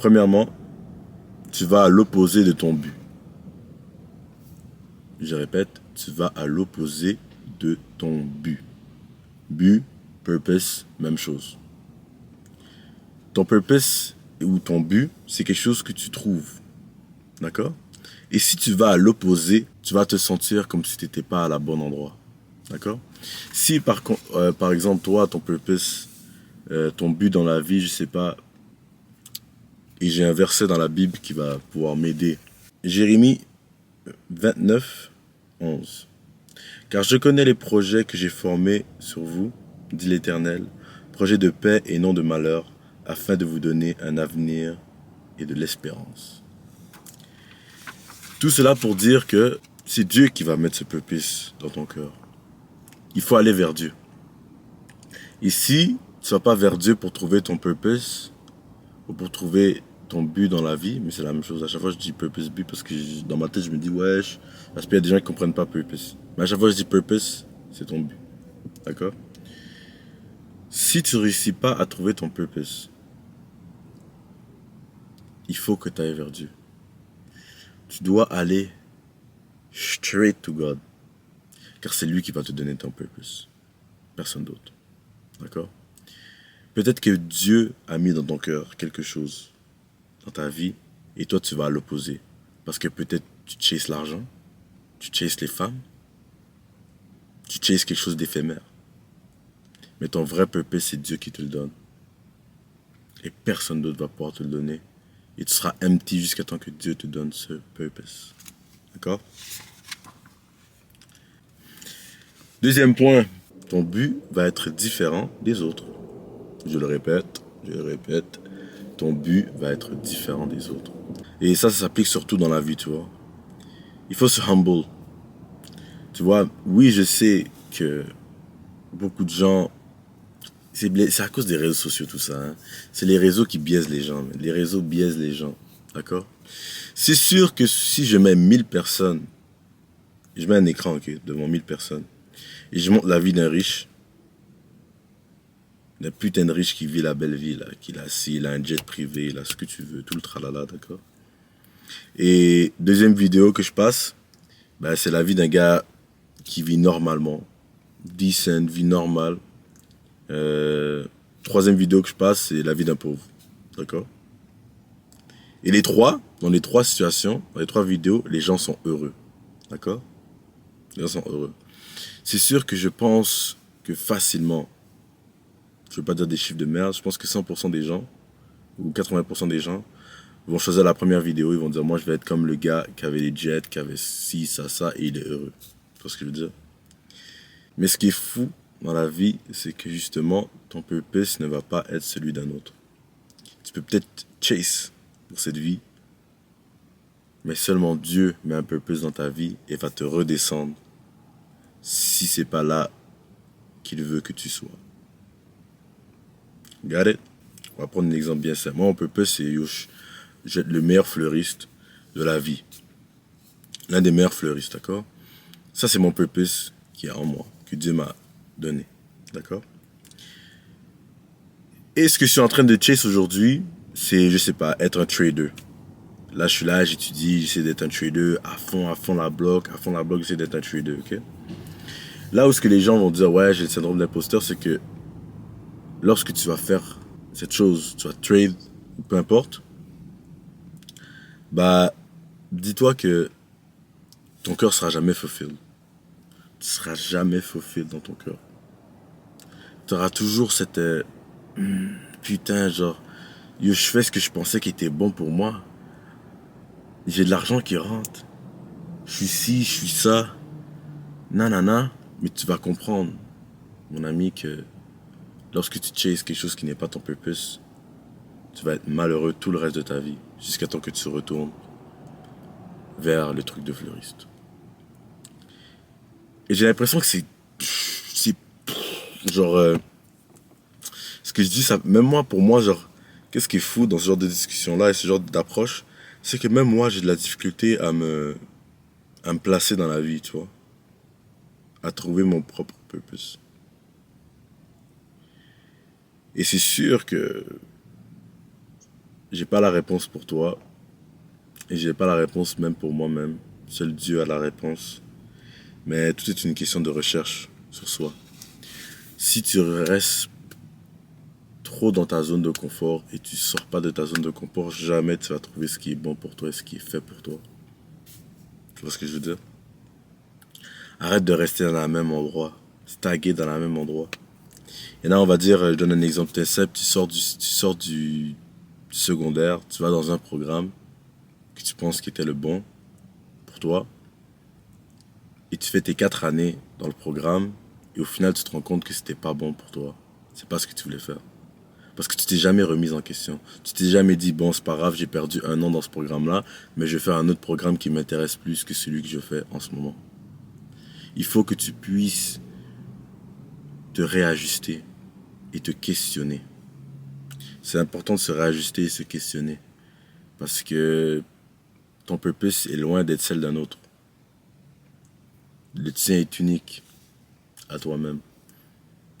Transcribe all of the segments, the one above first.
Premièrement, tu vas à l'opposé de ton but. Je répète, tu vas à l'opposé de ton but. But, purpose, même chose. Ton purpose ou ton but, c'est quelque chose que tu trouves. D'accord? Et si tu vas à l'opposé, tu vas te sentir comme si tu n'étais pas à la bonne endroit. D'accord? Si par exemple, toi, ton purpose, ton but dans la vie, je sais pas, et j'ai un verset dans la Bible qui va pouvoir m'aider. Jérémie 29, 11. Car je connais les projets que j'ai formés sur vous, dit l'Éternel, projets de paix et non de malheur, afin de vous donner un avenir et de l'espérance. Tout cela pour dire que c'est Dieu qui va mettre ce purpose dans ton cœur. Il faut aller vers Dieu. Et si tu ne vas pas vers Dieu pour trouver ton purpose, ou pour trouver ton but dans la vie, mais c'est la même chose. À chaque fois, je dis purpose, but, parce que dans ma tête, je me dis, wesh, parce qu'il y a des gens qui ne comprennent pas purpose. Mais à chaque fois, je dis purpose, c'est ton but. D'accord? Si tu ne réussis pas à trouver ton purpose, il faut que tu ailles vers Dieu. Tu dois aller straight to God. Car c'est lui qui va te donner ton purpose. Personne d'autre. D'accord? Peut-être que Dieu a mis dans ton cœur quelque chose dans ta vie et toi tu vas à l'opposé. Parce que peut-être tu chases l'argent, tu chases les femmes, tu chases quelque chose d'éphémère. Mais ton vrai purpose, c'est Dieu qui te le donne. Et personne d'autre va pouvoir te le donner. Et tu seras empty jusqu'à temps que Dieu te donne ce purpose. D'accord? Deuxième point, ton but va être différent des autres. Je le répète, ton but va être différent des autres. Et ça s'applique surtout dans la vie, tu vois. Il faut se humble. Tu vois, oui, je sais que beaucoup de gens, c'est à cause des réseaux sociaux tout ça. Hein. C'est les réseaux qui biaisent les gens. Les réseaux biaisent les gens. D'accord? C'est sûr que si je mets 1000 personnes, je mets un écran devant 1000 personnes, et je montre la vie d'un riche, d'un putain de riche qui vit la belle vie, là, il a un jet privé, il a ce que tu veux, tout le tralala, d'accord? Et deuxième vidéo que je passe, bah, c'est la vie d'un gars qui vit normalement, decent, vie normale. Troisième vidéo que je passe, c'est la vie d'un pauvre, d'accord? Et dans les trois situations, dans les trois vidéos, les gens sont heureux, d'accord? Les gens sont heureux. C'est sûr que je pense que facilement, je ne veux pas dire des chiffres de merde, je pense que 100% des gens, ou 80% des gens, vont choisir la première vidéo, ils vont dire, moi je vais être comme le gars qui avait les jets, qui avait ci, ça, et il est heureux. Tu vois ce que je veux dire? Mais ce qui est fou dans la vie, c'est que justement, ton purpose ne va pas être celui d'un autre. Tu peux peut-être chase pour cette vie, mais seulement Dieu met un purpose dans ta vie et va te redescendre si c'est pas là qu'il veut que tu sois. Got it? On va prendre un exemple bien simple. Moi, mon purpose, c'est j'être le meilleur fleuriste de la vie. L'un des meilleurs fleuristes, d'accord? Ça, c'est mon purpose qui est en moi, que Dieu m'a donné. D'accord? Et ce que je suis en train de chase aujourd'hui, c'est, je sais pas, être un trader. Là, je suis là, j'étudie, j'essaie d'être un trader à fond la bloc, j'essaie d'être un trader, ok? Là où ce que les gens vont dire, ouais, j'ai le syndrome d'imposteur, c'est que lorsque tu vas faire cette chose, tu vas trade, peu importe, bah, dis-toi que ton cœur sera jamais fulfilled. Tu seras jamais fulfilled dans ton cœur. Tu auras toujours cette putain, genre, yo, je fais ce que je pensais qui était bon pour moi. J'ai de l'argent qui rentre. Je suis ci, je suis ça. Nanana. Mais tu vas comprendre, mon ami, que lorsque tu chases quelque chose qui n'est pas ton purpose, tu vas être malheureux tout le reste de ta vie. Jusqu'à temps que tu te retournes vers le truc de fleuriste. Et j'ai l'impression que c'est genre, ce que je dis, ça, même moi, pour moi, genre, qu'est-ce qui est fou dans ce genre de discussion-là et ce genre d'approche, c'est que même moi, j'ai de la difficulté à me placer dans la vie, tu vois. À trouver mon propre purpose. Et c'est sûr que j'ai pas la réponse pour toi et j'ai pas la réponse même pour moi-même. Seul Dieu a la réponse. Mais tout est une question de recherche sur soi. Si tu restes trop dans ta zone de confort et tu sors pas de ta zone de confort, jamais tu vas trouver ce qui est bon pour toi et ce qui est fait pour toi. Tu vois ce que je veux dire? Arrête de rester dans le même endroit, stagué dans le même endroit. Et là, on va dire, je donne un exemple très simple, tu sors du secondaire, tu vas dans un programme que tu penses qui était le bon pour toi, et tu fais tes 4 années dans le programme, et au final, tu te rends compte que c'était pas bon pour toi. C'est pas ce que tu voulais faire. Parce que tu t'es jamais remis en question. Tu t'es jamais dit, bon, c'est pas grave, j'ai perdu 1 an dans ce programme-là, mais je vais faire un autre programme qui m'intéresse plus que celui que je fais en ce moment. Il faut que tu puisses te réajuster et te questionner. C'est important de se réajuster et se questionner. Parce que ton purpose est loin d'être celle d'un autre. Le tien est unique à toi-même.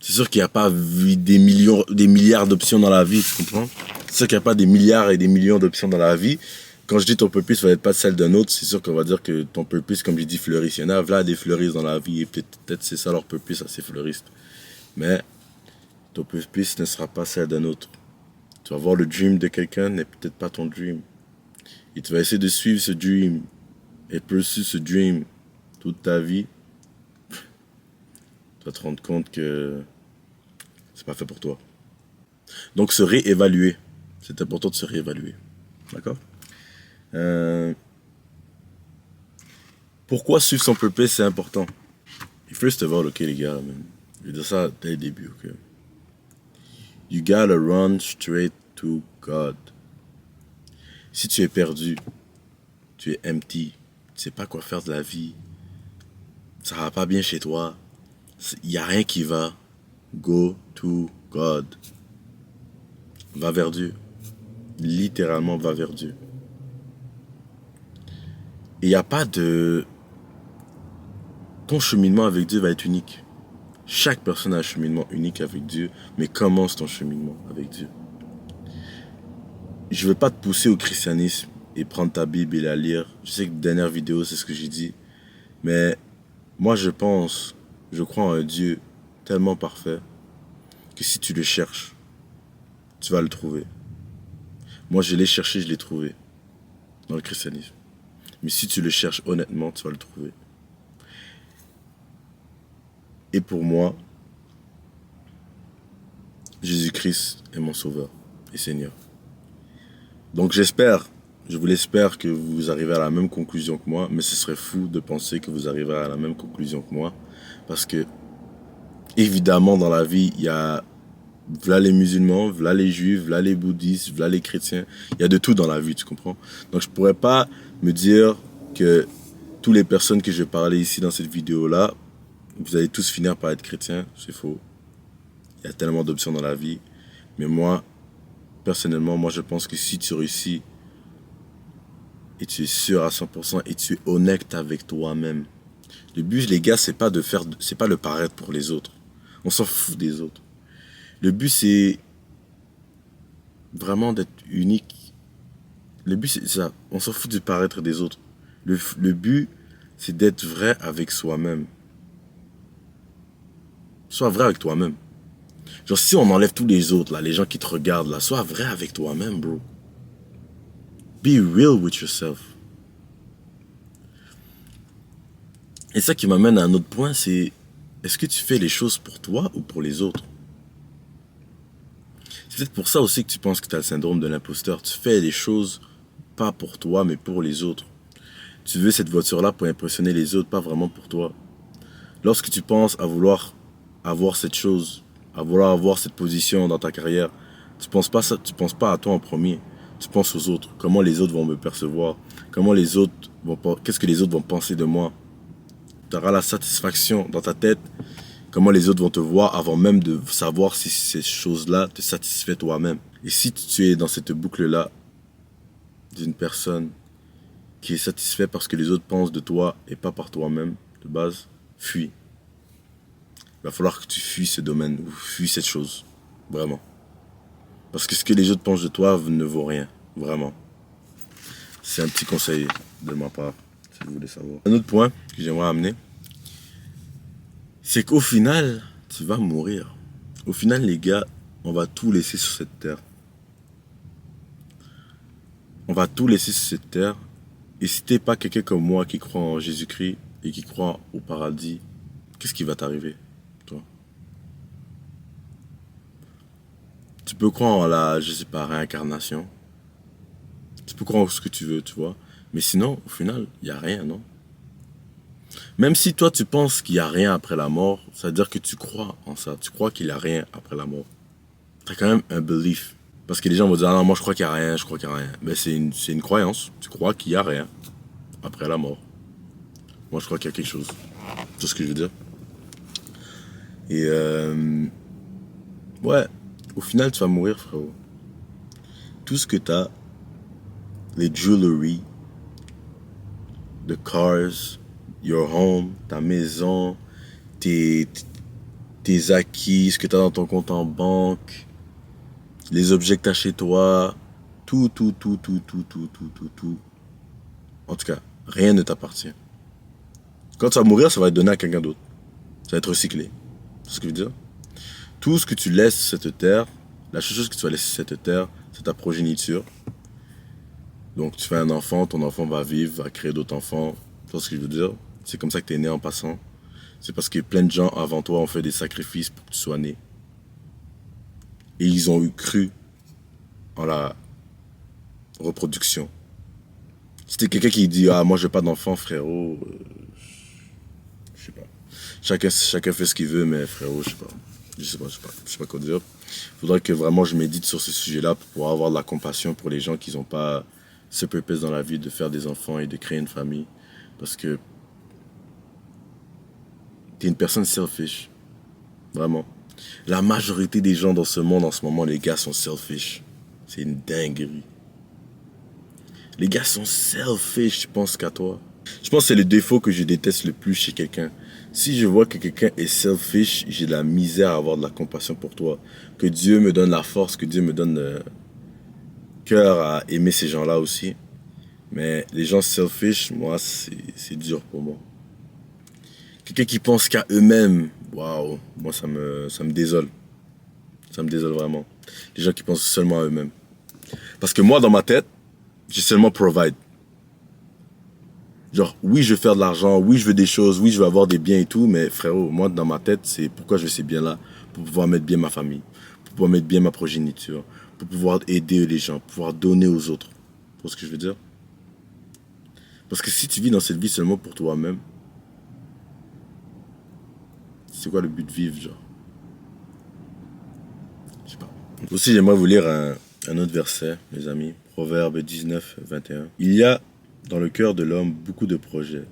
C'est sûr qu'il n'y a pas des millions, des milliards d'options dans la vie, tu comprends? C'est sûr qu'il n'y a pas des milliards et des millions d'options dans la vie. Quand je dis ton purpose va être pas celle d'un autre, c'est sûr qu'on va dire que ton purpose, comme j'ai dit, fleurisse. Il y en a là des fleuristes dans la vie et peut-être c'est ça leur purpose à ces fleuristes. Mais ton purpose ne sera pas celle d'un autre. Tu vas voir le dream de quelqu'un n'est peut-être pas ton dream. Et tu vas essayer de suivre ce dream et poursuivre ce dream toute ta vie. Tu vas te rendre compte que c'est pas fait pour toi. Donc se réévaluer. C'est important de se réévaluer. D'accord? Pourquoi suivre son purpose c'est important? First of all, ok les gars, man. Je vais dire ça dès le début, ok? You gotta run straight to God. Si tu es perdu, tu es empty, tu sais pas quoi faire de la vie, ça va pas bien chez toi, il y a rien qui va, go to God. Va vers Dieu. Littéralement, va vers Dieu. Et il n'y a pas de... Ton cheminement avec Dieu va être unique. Chaque personne a un cheminement unique avec Dieu, mais commence ton cheminement avec Dieu. Je ne veux pas te pousser au christianisme et prendre ta Bible et la lire. Je sais que dernière vidéo, c'est ce que j'ai dit. Mais moi, je crois en un Dieu tellement parfait que si tu le cherches, tu vas le trouver. Moi, je l'ai cherché, je l'ai trouvé dans le christianisme. Mais si tu le cherches honnêtement, tu vas le trouver. Et pour moi, Jésus-Christ est mon sauveur et Seigneur. Donc je vous l'espère que vous arrivez à la même conclusion que moi, mais ce serait fou de penser que vous arrivez à la même conclusion que moi. Parce que, évidemment, dans la vie, il y a v'là les musulmans, v'là les juifs, v'là les bouddhistes, v'là les chrétiens. Il y a de tout dans la vie, tu comprends? Donc je pourrais pas me dire que toutes les personnes que je vais parler ici dans cette vidéo-là, vous allez tous finir par être chrétiens. C'est faux. Il y a tellement d'options dans la vie. Mais moi, personnellement, moi je pense que si tu réussis et tu es sûr à 100% et tu es honnête avec toi-même. Le but, les gars, c'est pas le paraître pour les autres. On s'en fout des autres. Le but, c'est vraiment d'être unique. Le but, c'est ça. On s'en fout du paraître des autres. Le but, c'est d'être vrai avec soi-même. Sois vrai avec toi-même. Genre, si on enlève tous les autres, là, les gens qui te regardent, là, sois vrai avec toi-même, bro. Be real with yourself. Et ça qui m'amène à un autre point, c'est est-ce que tu fais les choses pour toi ou pour les autres? C'est peut-être pour ça aussi que tu penses que tu as le syndrome de l'imposteur. Tu fais les choses pas pour toi, mais pour les autres. Tu veux cette voiture-là pour impressionner les autres, pas vraiment pour toi. Lorsque tu penses à vouloir avoir cette chose, à vouloir avoir cette position dans ta carrière, tu penses pas à toi en premier. Tu penses aux autres. Comment les autres vont me percevoir? Qu'est-ce que les autres vont penser de moi? Tu auras la satisfaction dans ta tête. Comment les autres vont te voir avant même de savoir si ces choses-là te satisfait toi-même. Et si tu es dans cette boucle-là d'une personne qui est satisfait parce que les autres pensent de toi et pas par toi-même, de base, fuis. Il va falloir que tu fuis ce domaine ou fuis cette chose. Vraiment. Parce que ce que les autres pensent de toi ne vaut rien. Vraiment. C'est un petit conseil de ma part, si vous voulez savoir. Un autre point que j'aimerais amener, c'est qu'au final, tu vas mourir. Au final, les gars, on va tout laisser sur cette terre. On va tout laisser sur cette terre. Et si t'es pas quelqu'un comme moi qui croit en Jésus-Christ et qui croit au paradis, qu'est-ce qui va t'arriver, toi? Tu peux croire en la, je sais pas, réincarnation. Tu peux croire en ce que tu veux, tu vois. Mais sinon, au final, il n'y a rien, non? Même si toi, tu penses qu'il n'y a rien après la mort, ça veut dire que tu crois en ça. Tu crois qu'il n'y a rien après la mort. Tu as quand même un belief. Parce que les gens vont dire, ah non, moi je crois qu'il n'y a rien, je crois qu'il n'y a rien. Mais c'est une croyance. Tu crois qu'il n'y a rien après la mort. Moi, je crois qu'il y a quelque chose. C'est ce que je veux dire. Et ouais, au final, tu vas mourir, frérot. Tout ce que tu as, les jewelry, the cars, your home, ta maison, tes acquis, ce que tu as dans ton compte en banque, les objets que tu as chez toi, tout. En tout cas, rien ne t'appartient. Quand tu vas mourir, ça va être donné à quelqu'un d'autre. Ça va être recyclé. C'est ce que je veux dire. Tout ce que tu laisses sur cette terre, la seule chose que tu vas laisser sur cette terre, c'est ta progéniture. Donc tu fais un enfant, ton enfant va vivre, va créer d'autres enfants. Tu vois ce que je veux dire? C'est comme ça que tu es né en passant. C'est parce que plein de gens avant toi ont fait des sacrifices pour que tu sois né. Et ils ont eu cru en la reproduction. Si t'es quelqu'un qui dit, ah, moi j'ai pas d'enfant, frérot, je sais pas. Chacun fait ce qu'il veut, mais frérot, je sais pas quoi dire. Faudrait que vraiment je médite sur ce sujet-là pour pouvoir avoir de la compassion pour les gens qui n'ont pas ce purpose dans la vie de faire des enfants et de créer une famille. Parce que t'es une personne selfish. Vraiment. La majorité des gens dans ce monde en ce moment, les gars, sont selfish. C'est une dinguerie. Les gars sont selfish, je pense qu'à toi. Je pense que c'est le défaut que je déteste le plus chez quelqu'un. Si je vois que quelqu'un est selfish, j'ai de la misère à avoir de la compassion pour toi. Que Dieu me donne la force, que Dieu me donne le cœur à aimer ces gens-là aussi. Mais les gens selfish, moi, c'est dur pour moi. Quelqu'un qui pense qu'à eux-mêmes, waouh, moi ça me désole. Ça me désole vraiment. Les gens qui pensent seulement à eux-mêmes. Parce que moi, dans ma tête, j'ai seulement provide. Genre, oui, je veux faire de l'argent, oui, je veux des choses, oui, je veux avoir des biens et tout, mais frérot, moi, dans ma tête, c'est pourquoi je veux ces biens-là? Pour pouvoir mettre bien ma famille, pour pouvoir mettre bien ma progéniture, pour pouvoir aider les gens, pour pouvoir donner aux autres. Tu vois ce que je veux dire? Parce que si tu vis dans cette vie seulement pour toi-même, c'est quoi le but de vivre, genre? Je sais pas. Aussi, j'aimerais vous lire un autre verset, mes amis. Proverbe 19, 21. Il y a dans le cœur de l'homme beaucoup de projets,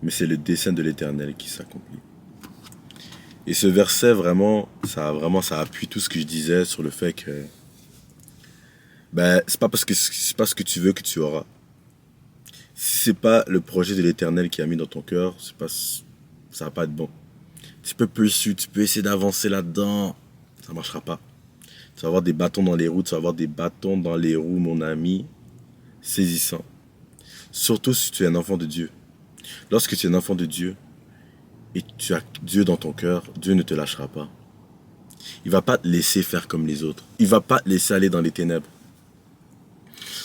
mais c'est le dessein de l'Éternel qui s'accomplit. Et ce verset, vraiment, ça appuie tout ce que je disais sur le fait que ben, c'est pas ce que tu veux que tu auras. Si c'est pas le projet de l'Éternel qui a mis dans ton cœur, ça va pas être bon. Tu peux poursuivre, tu peux essayer d'avancer là-dedans, ça marchera pas. Tu vas avoir des bâtons dans les roues, mon ami, saisissant. Surtout si tu es un enfant de Dieu. Lorsque tu es un enfant de Dieu et tu as Dieu dans ton cœur, Dieu ne te lâchera pas. Il va pas te laisser faire comme les autres. Il va pas te laisser aller dans les ténèbres.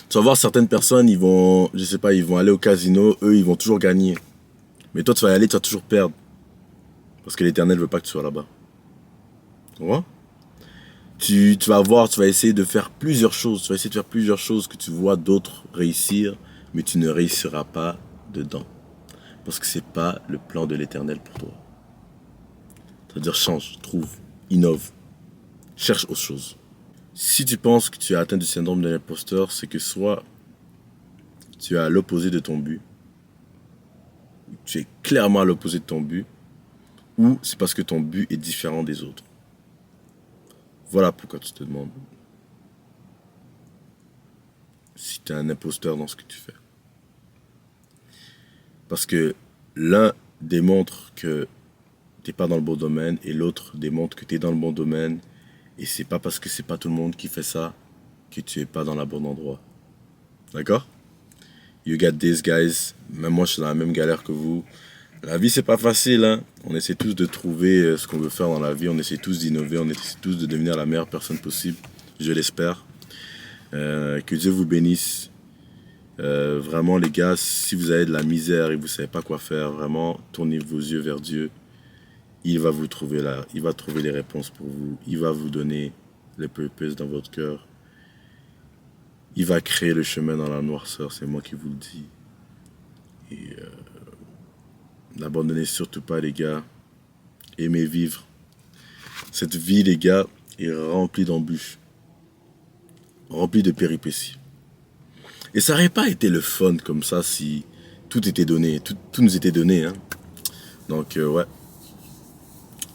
Tu vas voir certaines personnes, ils vont aller au casino, eux, ils vont toujours gagner. Mais toi, tu vas y aller, tu vas toujours perdre. Parce que l'Éternel veut pas que tu sois là-bas. Tu vois? Tu vas essayer de faire plusieurs choses. Tu vas essayer de faire plusieurs choses que tu vois d'autres réussir, mais tu ne réussiras pas dedans. Parce que c'est pas le plan de l'Éternel pour toi. C'est-à-dire change, trouve, innove, cherche autre chose. Si tu penses que tu as atteint du syndrome de l'imposteur, c'est que soit tu es à l'opposé de ton but, tu es clairement à l'opposé de ton but, ou c'est parce que ton but est différent des autres. Voilà pourquoi tu te demandes si tu es un imposteur dans ce que tu fais. Parce que l'un démontre que tu n'es pas dans le bon domaine et l'autre démontre que tu es dans le bon domaine. Et c'est pas parce que c'est pas tout le monde qui fait ça que tu es pas dans le bon endroit. D'accord? You got this, guys. Même moi, je suis dans la même galère que vous. La vie, c'est pas facile, hein. On essaie tous de trouver ce qu'on veut faire dans la vie. On essaie tous d'innover. On essaie tous de devenir la meilleure personne possible. Je l'espère. Que Dieu vous bénisse. Vraiment, les gars, si vous avez de la misère et vous savez pas quoi faire, vraiment, tournez vos yeux vers Dieu. Il va vous trouver là. Il va trouver les réponses pour vous. Il va vous donner les purposes dans votre cœur. Il va créer le chemin dans la noirceur. C'est moi qui vous le dis. Et n'abandonnez surtout pas, les gars. Aimez vivre. Cette vie, les gars, est remplie d'embûches. Remplie de péripéties. Et ça n'aurait pas été le fun comme ça si tout était donné. Tout nous était donné. Hein. Donc, ouais.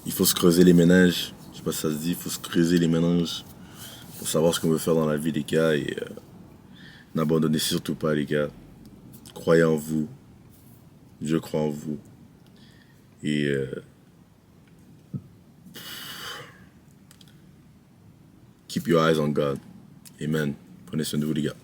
Il faut se creuser les méninges. Je sais pas si ça se dit. Il faut se creuser les méninges pour savoir ce qu'on veut faire dans la vie, les gars. Et n'abandonnez surtout pas, les gars. Croyez en vous. Je crois en vous. Et keep your eyes on God. Amen. Prenez soin de vous, les gars.